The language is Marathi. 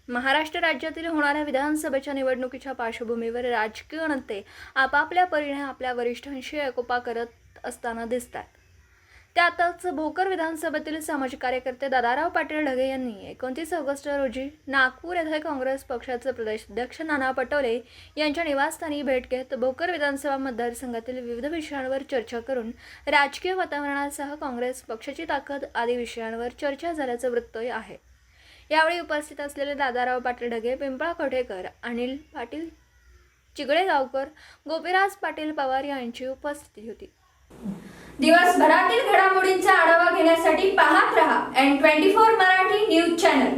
महाराष्ट्र राज्यातील होणाऱ्या विधानसभेच्या निवडणुकीच्या पार्श्वभूमीवर राजकीय नेते आपापल्या परीने आपल्या वरिष्ठांशी एकोपा करत असताना दिसतात. त्यातच भोकर विधानसभेतील सामाजिक कार्यकर्ते दादाराव पाटील ढगे यांनी 29 ऑगस्ट रोजी नागपूर येथे काँग्रेस पक्षाचे प्रदेशाध्यक्ष नाना पटोले यांच्या निवासस्थानी भेट घेत भोकर विधानसभा मतदारसंघातील विविध विषयांवर चर्चा करून राजकीय वातावरणासह काँग्रेस पक्षाची ताकद आदी विषयांवर चर्चा झाल्याचं वृत्त आहे. यावेळी उपस्थित असलेले दादाराव पाटील ढगे, पिंपळा कोठेकर, अनिल पाटील चिगळेगावकर, गोपीराज पाटील पवार यांची उपस्थिती होती. दिवसभरातील घडामोडींचा आढावा घेण्यासाठी पाहत रहा N24 मराठी न्यूज चॅनल.